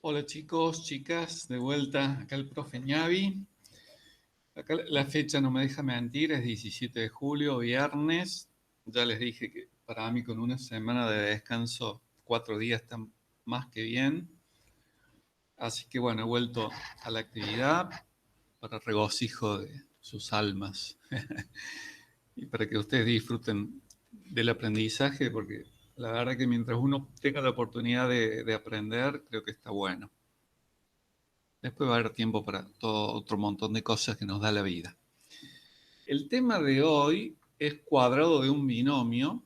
Hola chicos, chicas, de vuelta, acá el profe Ñavi. Acá la fecha no me deja mentir, es 17 de julio, viernes. Ya les dije que para mí con una semana de descanso, 4 días está más que bien. Así que bueno, he vuelto a la actividad para regocijo de sus almas y para que ustedes disfruten del aprendizaje, porque la verdad que mientras uno tenga la oportunidad de aprender, creo que está bueno. Después va a haber tiempo para todo otro montón de cosas que nos da la vida. El tema de hoy es cuadrado de un binomio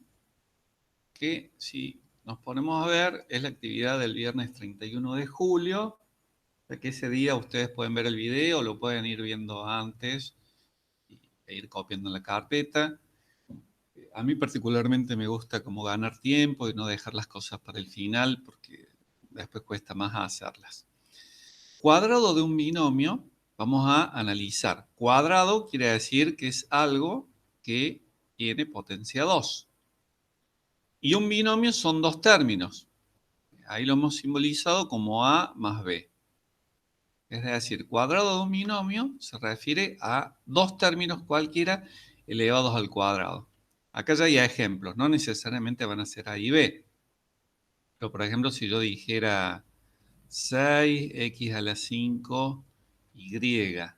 que, si nos ponemos a ver, es la actividad del viernes 31 de julio, de que ese día ustedes pueden ver el video, lo pueden ir viendo antes e ir copiando en la carpeta. A mí particularmente me gusta como ganar tiempo y no dejar las cosas para el final porque después cuesta más hacerlas. Cuadrado de un binomio, vamos a analizar. Cuadrado quiere decir que es algo que tiene potencia 2. Y un binomio son dos términos. Ahí lo hemos simbolizado como A más B. Es decir, cuadrado de un binomio se refiere a dos términos cualquiera elevados al cuadrado. Acá ya hay ejemplos, no necesariamente van a ser A y B. Pero por ejemplo, si yo dijera 6x a la 5y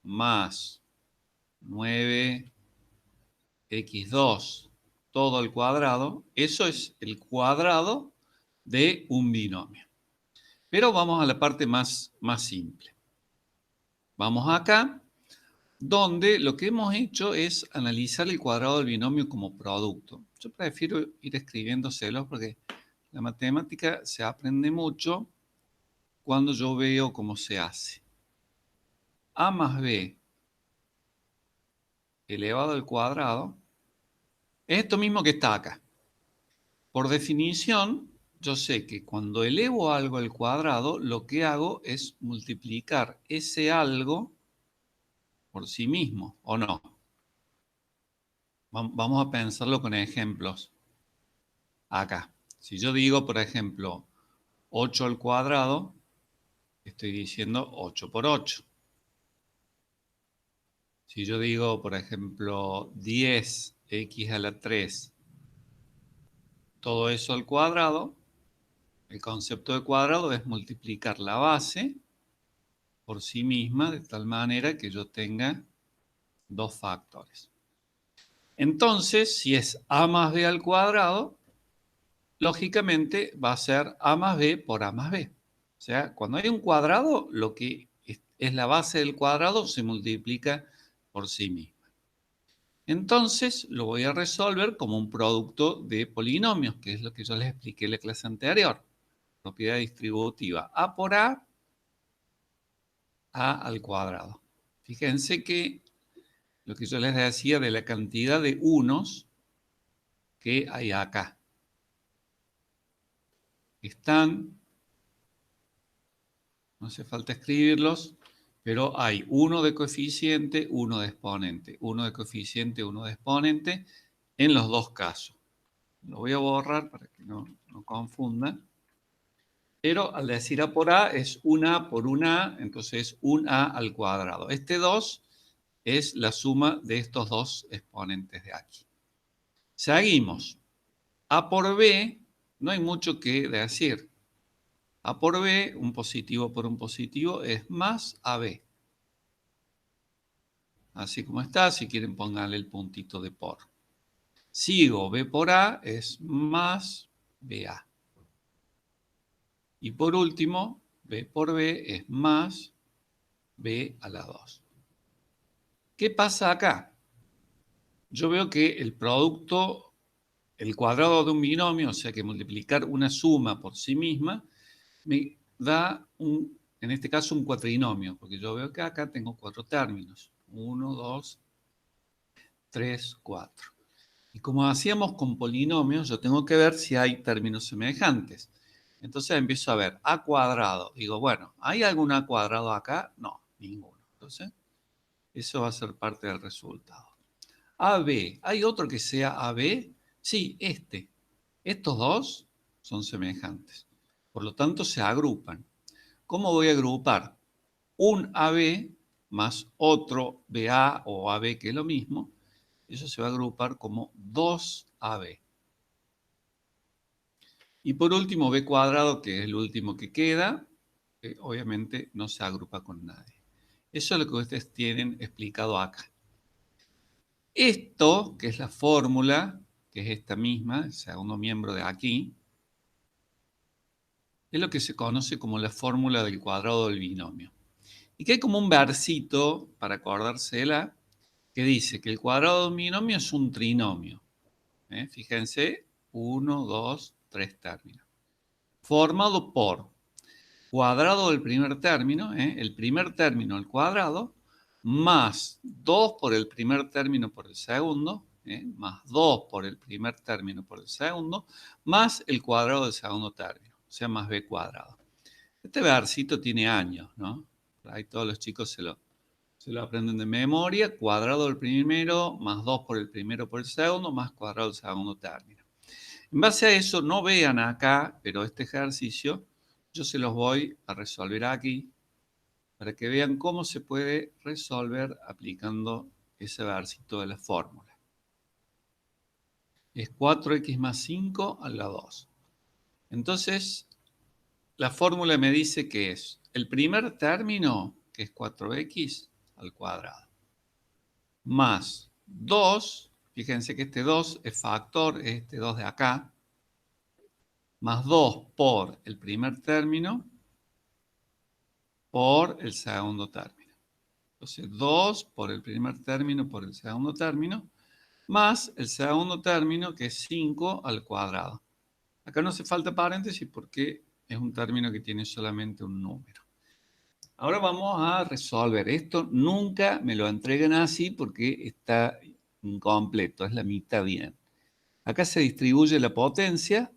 más 9x2 todo al cuadrado, eso es el cuadrado de un binomio. Pero vamos a la parte más simple. Vamos acá, donde lo que hemos hecho es analizar el cuadrado del binomio como producto. Yo prefiero ir escribiéndoselos porque la matemática se aprende mucho cuando yo veo cómo se hace. A más B elevado al cuadrado es esto mismo que está acá. Por definición, yo sé que cuando elevo algo al cuadrado, lo que hago es multiplicar ese algo por sí mismo, ¿o no? Vamos a pensarlo con ejemplos. Acá, si yo digo, por ejemplo, 8 al cuadrado, estoy diciendo 8 por 8. Si yo digo, por ejemplo, 10x a la 3, todo eso al cuadrado, el concepto de cuadrado es multiplicar la base por sí misma de tal manera que yo tenga dos factores. Entonces, si es a más b al cuadrado, lógicamente va a ser a más b por a más b. O sea, cuando hay un cuadrado, lo que es la base del cuadrado se multiplica por sí misma. Entonces, lo voy a resolver como un producto de polinomios, que es lo que yo les expliqué en la clase anterior. Propiedad distributiva. A por a al cuadrado. Fíjense que lo que yo les decía de la cantidad de unos que hay acá. Están, no hace falta escribirlos, pero hay uno de coeficiente, uno de exponente, uno de coeficiente, uno de exponente, en los dos casos. Lo voy a borrar para que no confunda. Pero al decir a por a es un a por un a, entonces un a al cuadrado. Este 2 es la suma de estos dos exponentes de aquí. Seguimos. A por b, no hay mucho que decir. A por b, un positivo por un positivo, es más ab. Así como está, si quieren pónganle el puntito de por. Sigo, b por a es más ba. Y por último, b por b es más b a la 2. ¿Qué pasa acá? Yo veo que el producto, el cuadrado de un binomio, o sea que multiplicar una suma por sí misma, me da, en este caso, un cuatrinomio, porque yo veo que acá tengo cuatro términos. 1, 2, 3, 4. Y como hacíamos con polinomios, yo tengo que ver si hay términos semejantes. Entonces empiezo a ver a cuadrado. Digo, bueno, ¿hay algún a cuadrado acá? No, ninguno. Entonces, eso va a ser parte del resultado. AB, ¿hay otro que sea AB? Sí, este. Estos dos son semejantes. Por lo tanto, se agrupan. ¿Cómo voy a agrupar? Un AB más otro BA o AB, que es lo mismo, eso se va a agrupar como 2AB. Y por último, B cuadrado, que es el último que queda, obviamente no se agrupa con nadie. Eso es lo que ustedes tienen explicado acá. Esto, que es la fórmula, que es esta misma, el segundo miembro de aquí, es lo que se conoce como la fórmula del cuadrado del binomio. Y que hay como un versito, para acordársela, que dice que el cuadrado de un binomio es un trinomio. Fíjense, 1, 2, 3 términos. Formado por cuadrado del primer término, el primer término al cuadrado, más 2 por el primer término por el segundo, más 2 por el primer término por el segundo, más el cuadrado del segundo término, o sea, más b cuadrado. Este versito tiene años, ¿no? Ahí todos los chicos se lo aprenden de memoria. Cuadrado del primero, más 2 por el primero por el segundo, más cuadrado del segundo término. En base a eso, no vean acá, pero este ejercicio yo se los voy a resolver aquí para que vean cómo se puede resolver aplicando ese versito de la fórmula. Es 4x más 5 a la 2. Entonces, la fórmula me dice que es el primer término, que es 4x al cuadrado, más 2, fíjense que este 2 es factor, es este 2 de acá, más 2 por el primer término por el segundo término. Entonces, 2 por el primer término por el segundo término, más el segundo término, que es 5 al cuadrado. Acá no hace falta paréntesis porque es un término que tiene solamente un número. Ahora vamos a resolver. Esto nunca me lo entreguen así porque está incompleto, es la mitad bien. Acá se distribuye la potencia,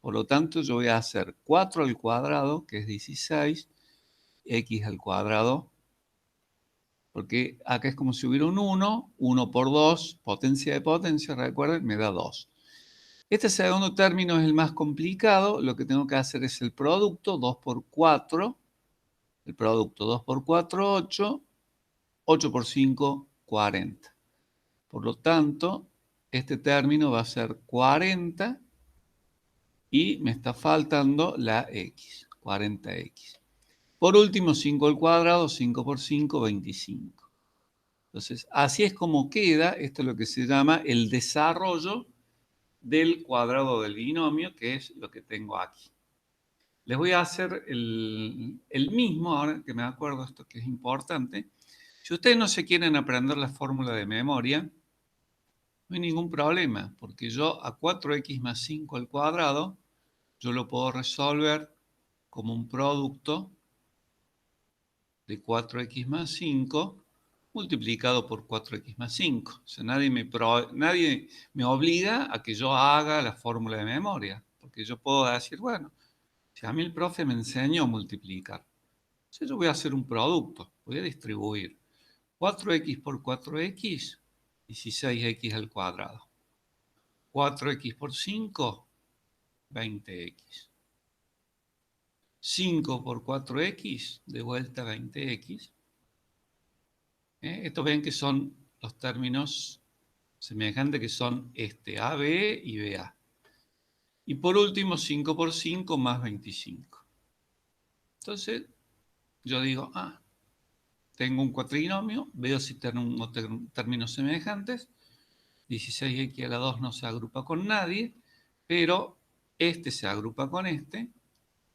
por lo tanto yo voy a hacer 4 al cuadrado, que es 16, x al cuadrado, porque acá es como si hubiera un 1, 1 por 2, potencia de potencia, recuerden, me da 2. Este segundo término es el más complicado, lo que tengo que hacer es el producto, 2 por 4, el producto 2 por 4, 8, 8 por 5, 40. Por lo tanto, este término va a ser 40 y me está faltando la x, 40x. Por último, 5 al cuadrado, 5 por 5, 25. Entonces, así es como queda, esto es lo que se llama el desarrollo del cuadrado del binomio, que es lo que tengo aquí. Les voy a hacer el mismo, ahora que me acuerdo esto que es importante. Si ustedes no se quieren aprender la fórmula de memoria, no hay ningún problema, porque yo a 4x más 5 al cuadrado, yo lo puedo resolver como un producto de 4x más 5 multiplicado por 4x más 5. O sea, nadie me obliga a que yo haga la fórmula de memoria, porque yo puedo decir, bueno, si a mí el profe me enseñó a multiplicar, entonces yo voy a hacer un producto, voy a distribuir 4x por 4x, 16x al cuadrado. 4x por 5, 20x. 5 por 4x, de vuelta 20x. Estos ven que son los términos semejantes que son AB y BA. Y por último, 5 por 5 más 25. Entonces, yo digo, tengo un cuatrinomio, veo si tengo términos semejantes. 16x a la 2 no se agrupa con nadie, pero este se agrupa con este,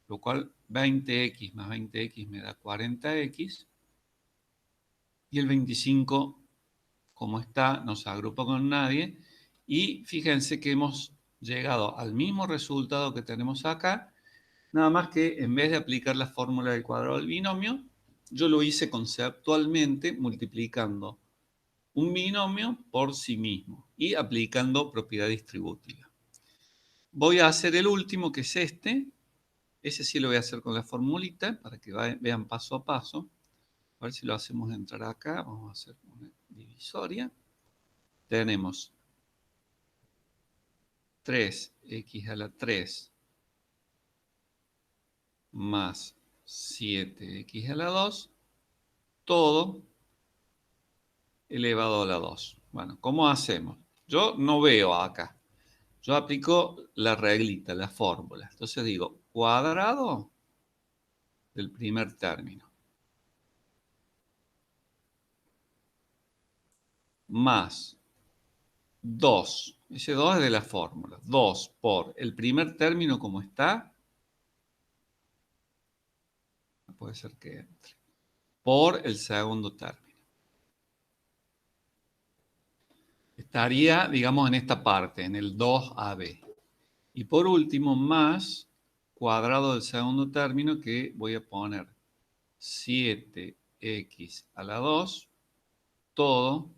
lo cual 20x más 20x me da 40x. Y el 25, como está, no se agrupa con nadie. Y fíjense que hemos llegado al mismo resultado que tenemos acá, nada más que en vez de aplicar la fórmula del cuadrado del binomio, yo lo hice conceptualmente multiplicando un binomio por sí mismo y aplicando propiedad distributiva. Voy a hacer el último, que es este. Ese sí lo voy a hacer con la formulita para que vean paso a paso. A ver si lo hacemos entrar acá. Vamos a hacer una divisoria. Tenemos 3x a la 3 más 7x a la 2, todo elevado a la 2. Bueno, ¿cómo hacemos? Yo no veo acá. Yo aplico la reglita, la fórmula. Entonces digo, cuadrado del primer término más 2. Ese 2 es de la fórmula. 2 por el primer término como está. No puede ser que entre. Por el segundo término. Estaría, digamos, en esta parte, en el 2ab. Y por último, más cuadrado del segundo término, que voy a poner 7x a la 2, todo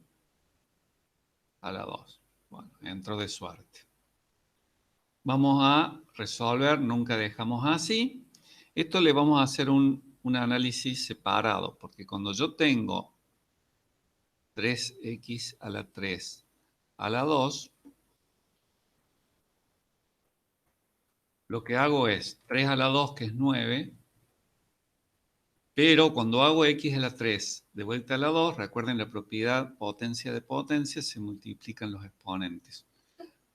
a la 2. Bueno, entro de suerte. Vamos a resolver, nunca dejamos así. Esto le vamos a hacer un análisis separado, porque cuando yo tengo 3x a la 3 a la 2, lo que hago es 3 a la 2, que es 9, pero cuando hago x a la 3 de vuelta a la 2, recuerden la propiedad potencia de potencia, se multiplican los exponentes.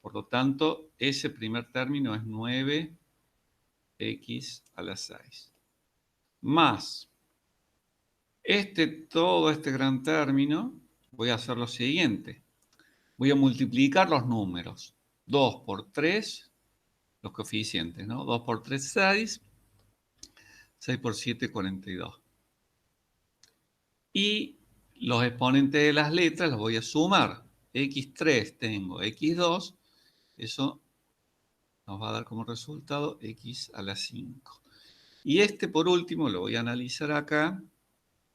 Por lo tanto, ese primer término es 9x a la 6. Más todo este gran término, voy a hacer lo siguiente. Voy a multiplicar los números. 2 por 3, los coeficientes, ¿no? 2 por 3, 6. 6 por 7, 42. Y los exponentes de las letras los voy a sumar. x3 tengo x2. Eso nos va a dar como resultado x a la 5. Y este por último lo voy a analizar acá,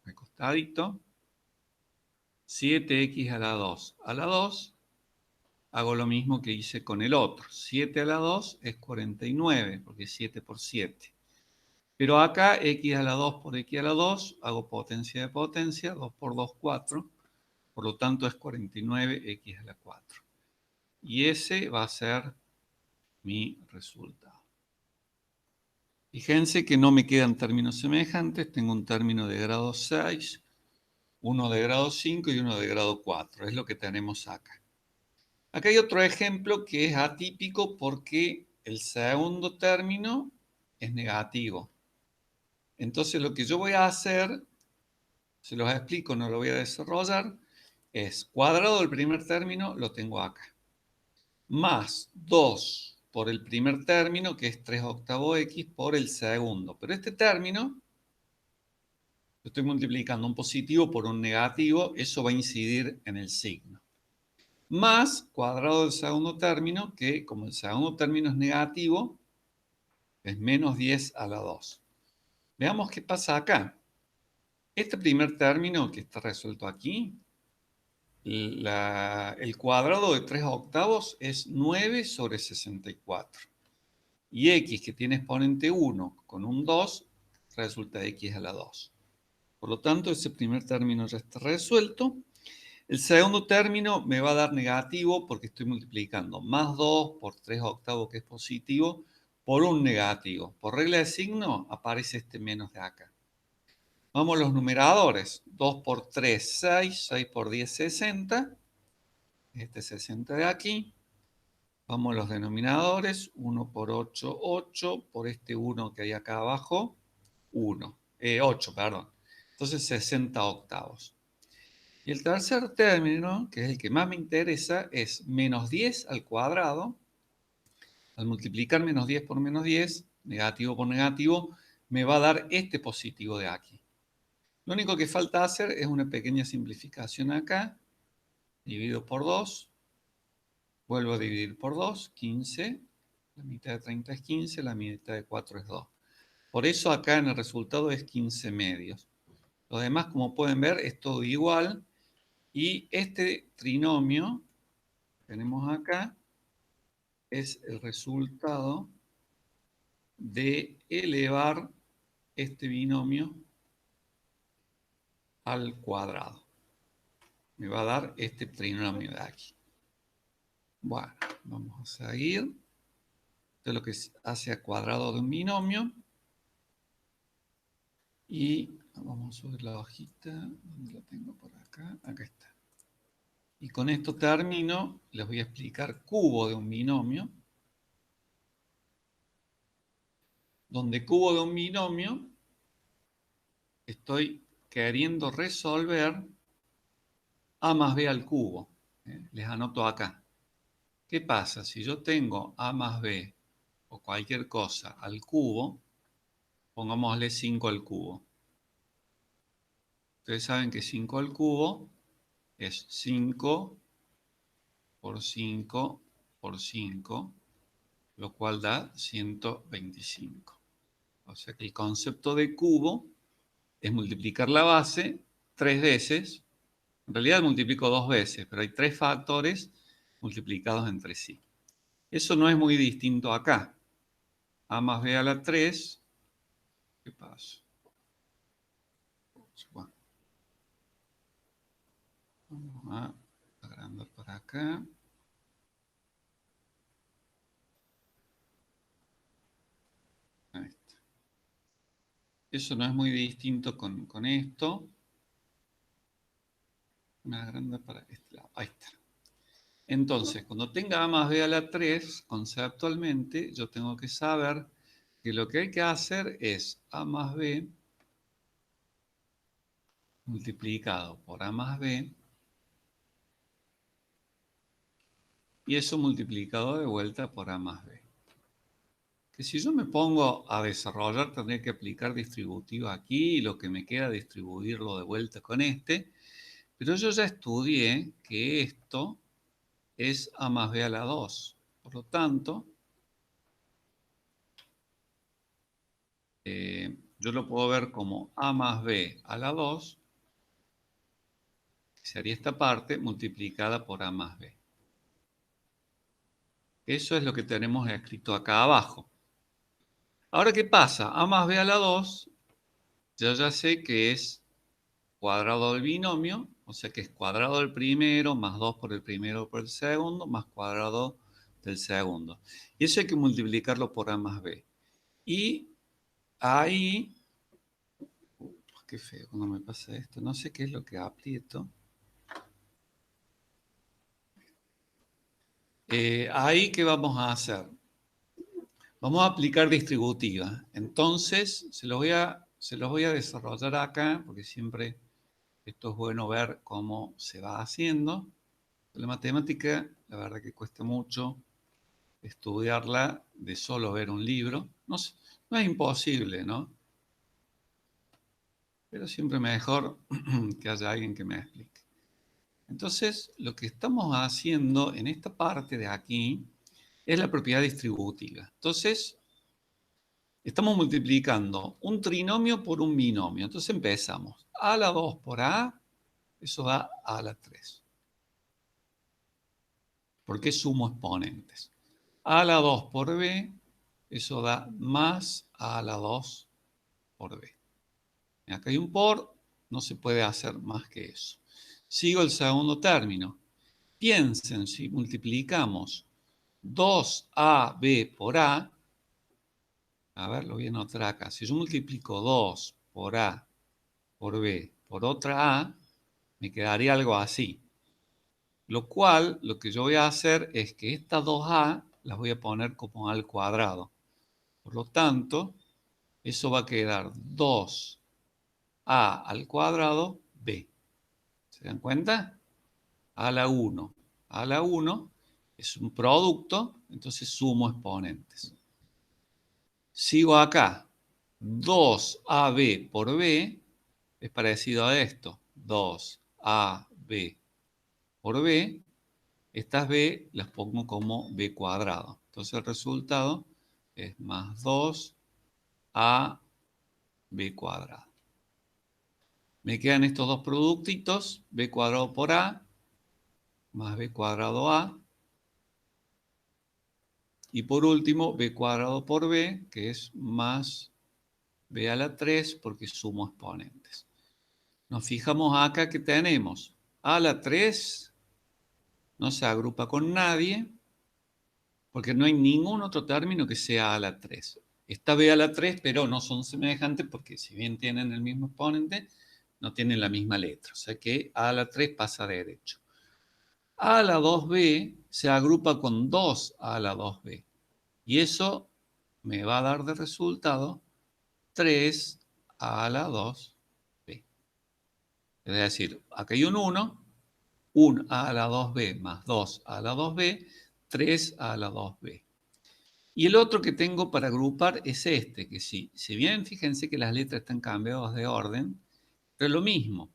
recostadito. 7x a la 2. A la 2 hago lo mismo que hice con el otro. 7 a la 2 es 49, porque es 7 por 7. Pero acá x a la 2 por x a la 2, hago potencia de potencia, 2 por 2, 4. Por lo tanto es 49x a la 4. Y ese va a ser mi resultado. Fíjense que no me quedan términos semejantes. Tengo un término de grado 6, uno de grado 5 y uno de grado 4. Es lo que tenemos acá. Acá hay otro ejemplo que es atípico porque el segundo término es negativo. Entonces lo que yo voy a hacer, se los explico, no lo voy a desarrollar, es cuadrado del primer término, lo tengo acá. Más 2 por el primer término, que es 3 octavo x, por el segundo. Pero este término, lo estoy multiplicando un positivo por un negativo, eso va a incidir en el signo. Más cuadrado del segundo término, que como el segundo término es negativo, es menos 10 a la 2. Veamos qué pasa acá. Este primer término que está resuelto aquí, el cuadrado de 3 octavos es 9 sobre 64. Y x, que tiene exponente 1 con un 2, resulta x a la 2. Por lo tanto, ese primer término ya está resuelto. El segundo término me va a dar negativo porque estoy multiplicando más 2 por 3 octavos, que es positivo, por un negativo. Por regla de signo aparece este menos de acá. Vamos a los numeradores. 2 por 3, 6. 6 por 10, 60. Este 60 de aquí. Vamos a los denominadores. 1 por 8, 8. Por este 1 que hay acá abajo, 8, perdón. Entonces 60 octavos. Y el tercer término, que es el que más me interesa, es menos 10 al cuadrado. Al multiplicar menos 10 por menos 10, negativo por negativo, me va a dar este positivo de aquí. Lo único que falta hacer es una pequeña simplificación acá. Divido por 2. Vuelvo a dividir por 2, 15. La mitad de 30 es 15, la mitad de 4 es 2. Por eso acá en el resultado es 15 medios. Lo demás, como pueden ver, es todo igual. Y este trinomio que tenemos acá es el resultado de elevar este binomio al cuadrado. Me va a dar este trinomio de aquí. Bueno, vamos a seguir. Esto es lo que hace a cuadrado de un binomio. Y vamos a subir la hojita. ¿Dónde la tengo? Por acá. Acá está. Y con esto termino. Les voy a explicar cubo de un binomio. Donde cubo de un binomio estoy queriendo resolver a más b al cubo. Les anoto acá. ¿Qué pasa? Si yo tengo a más b o cualquier cosa al cubo, pongámosle 5 al cubo. Ustedes saben que 5 al cubo es 5 por 5 por 5, lo cual da 125. O sea que el concepto de cubo es multiplicar la base 3 veces. En realidad multiplico 2 veces, pero hay 3 factores multiplicados entre sí. Eso no es muy distinto acá. A más b a la 3. ¿Qué pasa? Bueno, vamos a agrandar para acá. Ahí está. Eso no es muy distinto con esto. Me agranda para este lado. Ahí está. Entonces, cuando tenga a más b a la 3, conceptualmente, yo tengo que saber que lo que hay que hacer es a más b multiplicado por a más b, y eso multiplicado de vuelta por a más b. Que si yo me pongo a desarrollar, tendré que aplicar distributiva aquí, y lo que me queda distribuirlo de vuelta con este, pero yo ya estudié que esto es a más b a la 2. Por lo tanto, yo lo puedo ver como a más b a la 2, que sería esta parte, multiplicada por a más b. Eso es lo que tenemos escrito acá abajo. Ahora, ¿qué pasa? A más b a la 2, yo ya sé que es cuadrado del binomio, o sea que es cuadrado del primero, más 2 por el primero por el segundo, más cuadrado del segundo. Y eso hay que multiplicarlo por a más b. Y ahí, qué feo cuando me pasa esto, no sé qué es lo que aprieto. Ahí, ¿qué vamos a hacer? Vamos a aplicar distributiva. Entonces, se los voy a desarrollar acá, porque siempre esto es bueno ver cómo se va haciendo. La matemática, la verdad que cuesta mucho estudiarla de solo ver un libro. No, no es imposible, ¿no? Pero siempre mejor que haya alguien que me explique. Entonces, lo que estamos haciendo en esta parte de aquí es la propiedad distributiva. Entonces, estamos multiplicando un trinomio por un binomio. Entonces empezamos. A a la 2 por A, eso da a la 3. Porque sumo exponentes. A a la 2 por B, eso da más a la 2 por B. Acá hay un por, no se puede hacer más que eso. Sigo el segundo término. Piensen, si multiplicamos 2AB por A ver, lo voy a anotar acá. Si yo multiplico 2 por A por B por otra A, me quedaría algo así. Lo cual, lo que yo voy a hacer es que estas 2A las voy a poner como A al cuadrado. Por lo tanto, eso va a quedar 2A al cuadrado B. ¿Se dan cuenta? A la 1. A la 1 es un producto, entonces sumo exponentes. Sigo acá. 2AB por B es parecido a esto. 2AB por B. Estas B las pongo como B cuadrado. Entonces el resultado es más 2AB cuadrado. Me quedan estos dos productitos, B cuadrado por A, más B cuadrado A. Y por último, B cuadrado por B, que es más B a la 3, porque sumo exponentes. Nos fijamos acá que tenemos A a la 3, no se agrupa con nadie, porque no hay ningún otro término que sea A a la 3. Está b a la 3, pero no son semejantes porque si bien tienen el mismo exponente, no tienen la misma letra. O sea que a la 3 pasa derecho. A la 2b se agrupa con 2a la 2b. Y eso me va a dar de resultado 3 a la 2b. Es decir, acá hay un 1, 1 a la 2b más 2 a la 2b, 3 a la 2b. Y el otro que tengo para agrupar es este, que sí, si bien fíjense que las letras están cambiadas de orden, pero es lo mismo,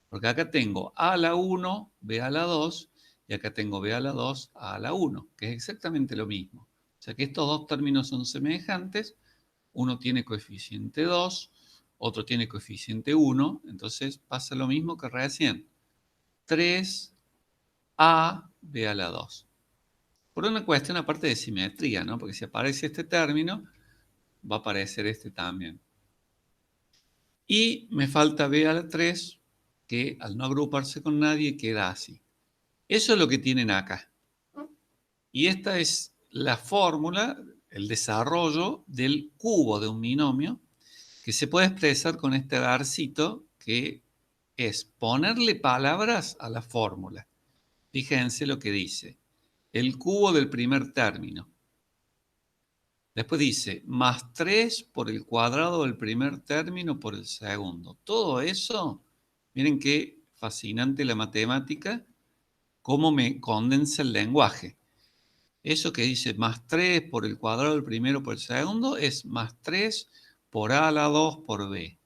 porque acá tengo a a la 1, b a la 2, y acá tengo b a la 2, a la 1, que es exactamente lo mismo. O sea que estos dos términos son semejantes, uno tiene coeficiente 2, otro tiene coeficiente 1, entonces pasa lo mismo que recién. 3a b a la 2. Por una cuestión aparte de simetría, ¿no? Porque si aparece este término, va a aparecer este también. Y me falta b a la 3, que al no agruparse con nadie queda así. Eso es lo que tienen acá. Y esta es la fórmula, el desarrollo del cubo de un binomio, que se puede expresar con este versito, que es ponerle palabras a la fórmula. Fíjense lo que dice. El cubo del primer término. Después dice, más 3 por el cuadrado del primer término por el segundo. Todo eso, miren qué fascinante la matemática, cómo me condensa el lenguaje. Eso que dice más 3 por el cuadrado del primero por el segundo es más 3 por a a la 2 por b.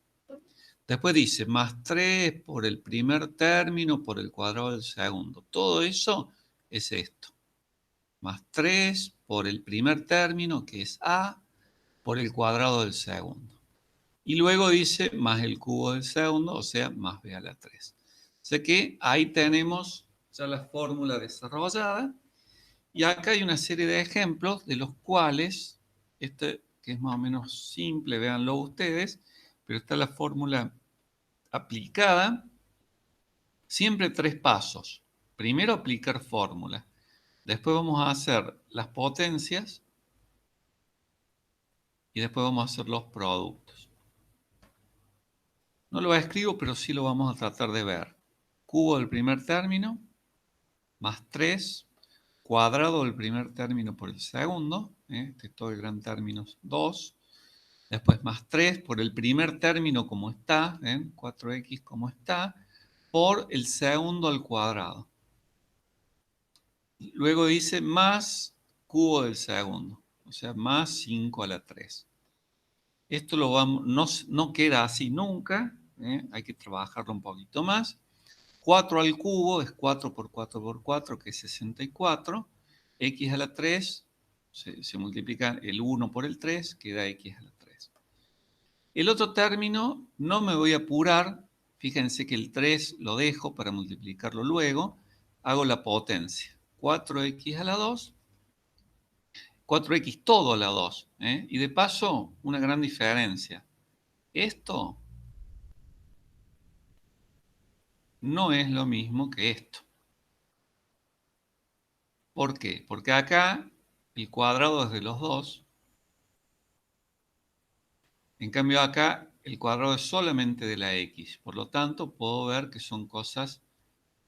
Después dice más 3 por el primer término por el cuadrado del segundo. Todo eso es esto. Más 3 por el primer término, que es a, por el cuadrado del segundo. Y luego dice más el cubo del segundo, o sea, más b a la 3. O sea que ahí tenemos ya la fórmula desarrollada. Y acá hay una serie de ejemplos de los cuales, este que es más o menos simple, véanlo ustedes, pero está la fórmula aplicada. Siempre 3 pasos. Primero aplicar fórmula. Después vamos a hacer las potencias y después vamos a hacer los productos. No lo escribo, pero sí lo vamos a tratar de ver. Cubo del primer término, más 3, cuadrado del primer término por el segundo, este todo el gran término es 2, después más 3 por el primer término como está, 4x como está, por el segundo al cuadrado. Luego dice más cubo del segundo, o sea, más 5 a la 3. Esto lo vamos, no queda así nunca, hay que trabajarlo un poquito más. 4 al cubo es 4 por 4 por 4, que es 64. X a la 3, se multiplica el 1 por el 3, queda X a la 3. El otro término no me voy a apurar, fíjense que el 3 lo dejo para multiplicarlo luego, hago la potencia. 4x a la 2, 4x todo a la 2. Y de paso, una gran diferencia. Esto no es lo mismo que esto. ¿Por qué? Porque acá el cuadrado es de los dos. En cambio acá el cuadrado es solamente de la x. Por lo tanto, puedo ver que son cosas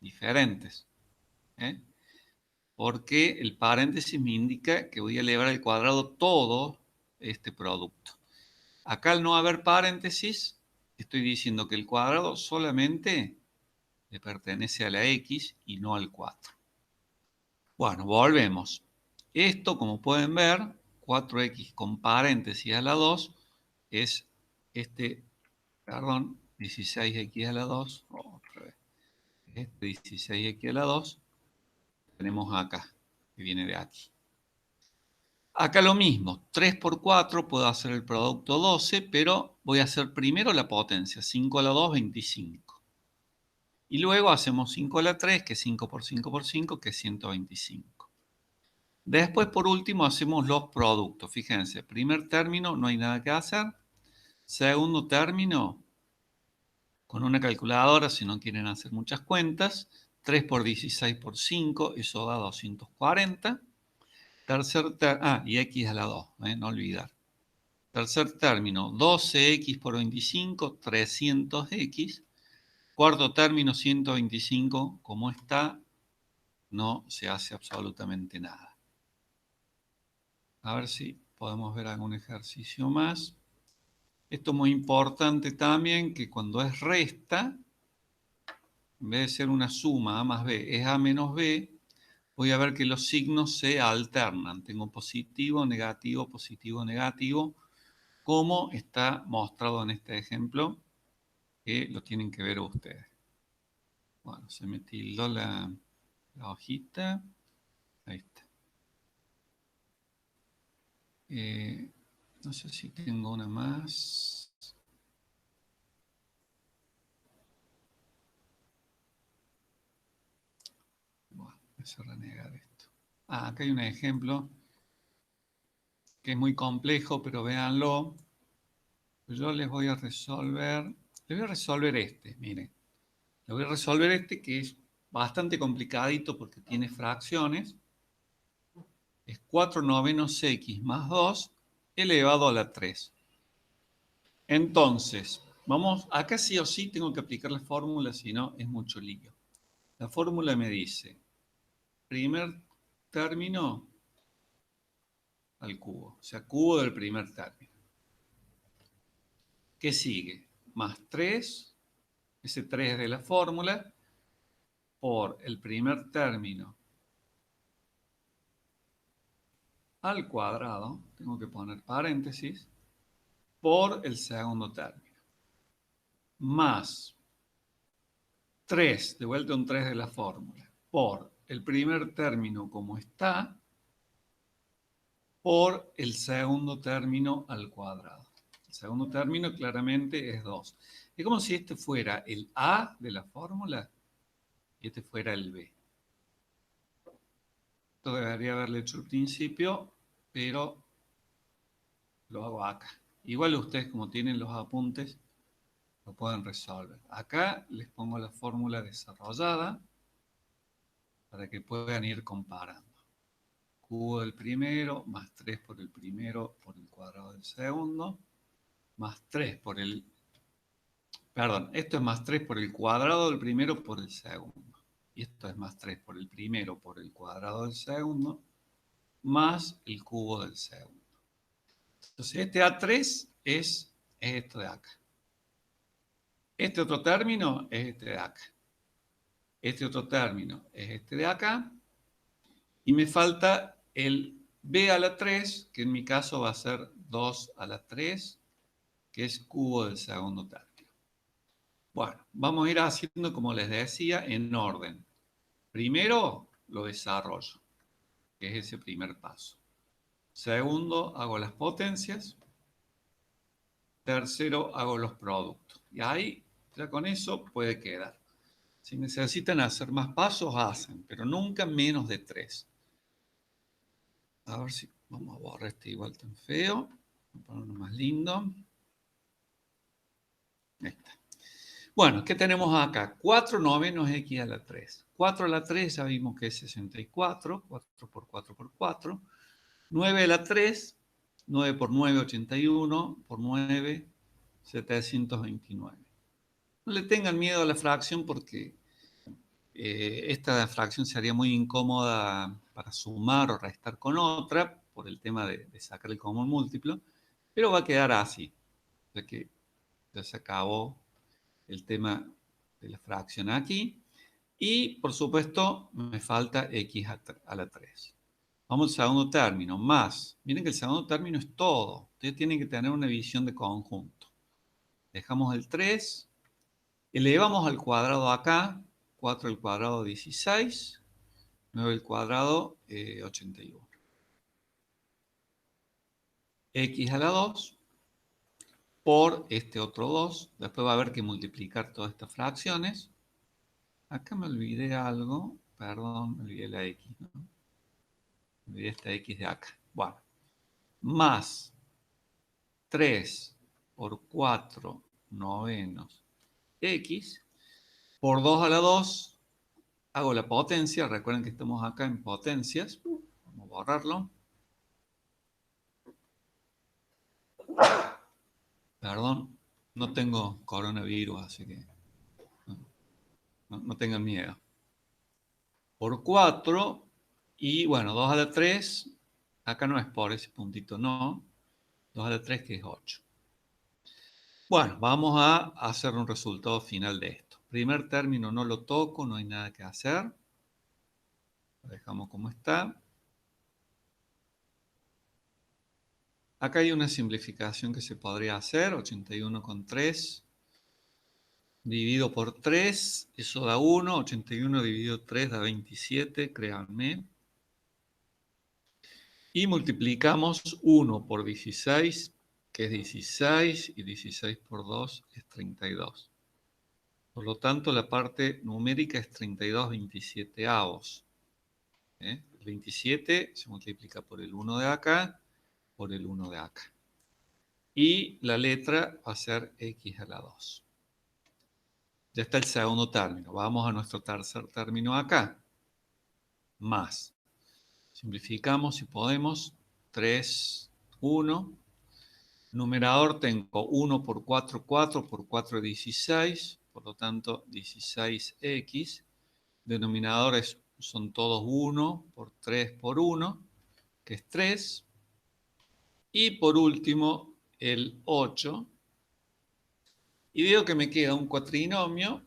diferentes. Porque el paréntesis me indica que voy a elevar al cuadrado todo este producto. Acá al no haber paréntesis, estoy diciendo que el cuadrado solamente le pertenece a la x y no al 4. Bueno, volvemos. Esto, como pueden ver, 4x con paréntesis a la 2 es 16x a la 2, otra vez. Este 16x a la 2 tenemos acá, que viene de aquí. Acá lo mismo, 3 por 4 puedo hacer el producto 12, pero voy a hacer primero la potencia, 5 a la 2, 25. Y luego hacemos 5 a la 3, que es 5 por 5 por 5, que es 125. Después, por último, hacemos los productos. Fíjense, primer término no hay nada que hacer. Segundo término, con una calculadora, si no quieren hacer muchas cuentas, 3 por 16 por 5, eso da 240. Tercer término, y x a la 2, no olvidar. Tercer término, 12x por 25, 300x. Cuarto término, 125, como está, no se hace absolutamente nada. A ver si podemos ver algún ejercicio más. Esto es muy importante también, que cuando es resta, en vez de ser una suma A más B, es A menos B, voy a ver que los signos se alternan. Tengo positivo, negativo, negativo, como está mostrado en este ejemplo, que lo tienen que ver ustedes. Bueno, se me tildó la hojita. Ahí está. No sé si tengo una más. Bueno, voy a renegar esto. Acá hay un ejemplo que es muy complejo, pero véanlo. Yo les voy a resolver este, miren. Les voy a resolver este que es bastante complicadito porque tiene fracciones. Es 4 novenos x más 2 elevado a la 3. Entonces, vamos, acá sí o sí tengo que aplicar la fórmula, si no es mucho lío. La fórmula me dice, primer término al cubo, o sea, cubo del primer término. ¿Qué sigue? Más 3, ese 3 de la fórmula, por el primer término al cuadrado, tengo que poner paréntesis, por el segundo término. Más 3, de vuelta un 3 de la fórmula, por el primer término como está, por el segundo término al cuadrado. El segundo término claramente es 2. Es como si este fuera el A de la fórmula y este fuera el B. Esto debería haberle hecho al principio, pero lo hago acá. Igual ustedes, como tienen los apuntes, lo pueden resolver. Acá les pongo la fórmula desarrollada para que puedan ir comparando. Cubo del primero, más 3 por el primero por el cuadrado del segundo, más 3 por el... Perdón, esto es más 3 por el cuadrado del primero por el segundo. Y esto es más 3 por el primero por el cuadrado del segundo, más el cubo del segundo. Entonces, este A3 es esto de acá. Este otro término es este de acá. Este otro término es este de acá. Y me falta el b a la 3, que en mi caso va a ser 2 a la 3, que es cubo del segundo término. Bueno, vamos a ir haciendo, como les decía, en orden. Primero lo desarrollo, que es ese primer paso. Segundo, hago las potencias. Tercero, hago los productos. Y ahí, ya con eso puede quedar. Si necesitan hacer más pasos, hacen, pero nunca menos de 3. A ver si vamos a borrar este igual tan feo. Vamos a ponerlo más lindo. Ahí está. Bueno, ¿qué tenemos acá? 4 novenos x a la 3. 4 a la 3 ya vimos que es 64. 4 por 4 por 4. 9 a la 3. 9 por 9, 81. Por 9, 729. No le tengan miedo a la fracción porque esta fracción sería muy incómoda para sumar o restar con otra por el tema de sacar el común múltiplo, pero va a quedar así, ya que ya se acabó el tema de la fracción aquí. Y, por supuesto, me falta x a la 3. Vamos al segundo término, más. Miren que el segundo término es todo. Ustedes tienen que tener una visión de conjunto. Dejamos el 3, elevamos al cuadrado acá, 4 al cuadrado 16, 9 al cuadrado 81. X a la 2 por este otro 2. Después va a haber que multiplicar todas estas fracciones. Acá me olvidé algo. Perdón, me olvidé la X, ¿no? Me olvidé esta X de acá. Bueno, más 3 por 4 novenos X por 2 a la 2. Hago la potencia. Recuerden que estamos acá en potencias. Vamos a borrarlo. Perdón, no tengo coronavirus, así que no tengan miedo. Por 4, y bueno, 2 a la 3, acá no es por ese puntito, no. 2 a la 3 que es 8. Bueno, vamos a hacer un resultado final de esto. Primer término no lo toco, no hay nada que hacer. Lo dejamos como está. Acá hay una simplificación que se podría hacer, 81,3 dividido por 3, eso da 1, 81 dividido 3 da 27, créanme. Y multiplicamos 1 por 16, que es 16, y 16 por 2 es 32. Por lo tanto, la parte numérica es 32/27avos. El 27 se multiplica por el 1 de acá, por el 1 de acá. Y la letra va a ser x a la 2. Ya está el segundo término. Vamos a nuestro tercer término acá. Más. Simplificamos si podemos. 3, 1. Numerador tengo 1 por 4, 4 por 4, 16. Por lo tanto, 16x. Denominadores son todos 1 por 3 por 1, que es 3. Y por último, el 8. Y veo que me queda un cuatrinomio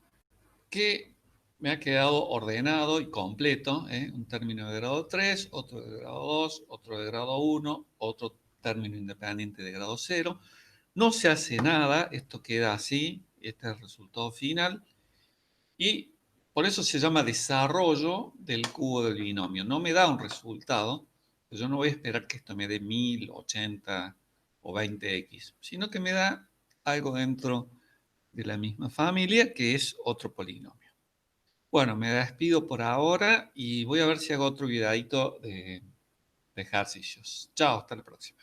que me ha quedado ordenado y completo. Un término de grado 3, otro de grado 2, otro de grado 1, otro término independiente de grado 0. No se hace nada, esto queda así, este es el resultado final. Y por eso se llama desarrollo del cubo del binomio. No me da un resultado, yo no voy a esperar que esto me dé 1000, 80 o 20x, sino que me da algo dentro de la misma familia, que es otro polinomio. Bueno, me despido por ahora y voy a ver si hago otro videito de ejercicios. Chao, hasta la próxima.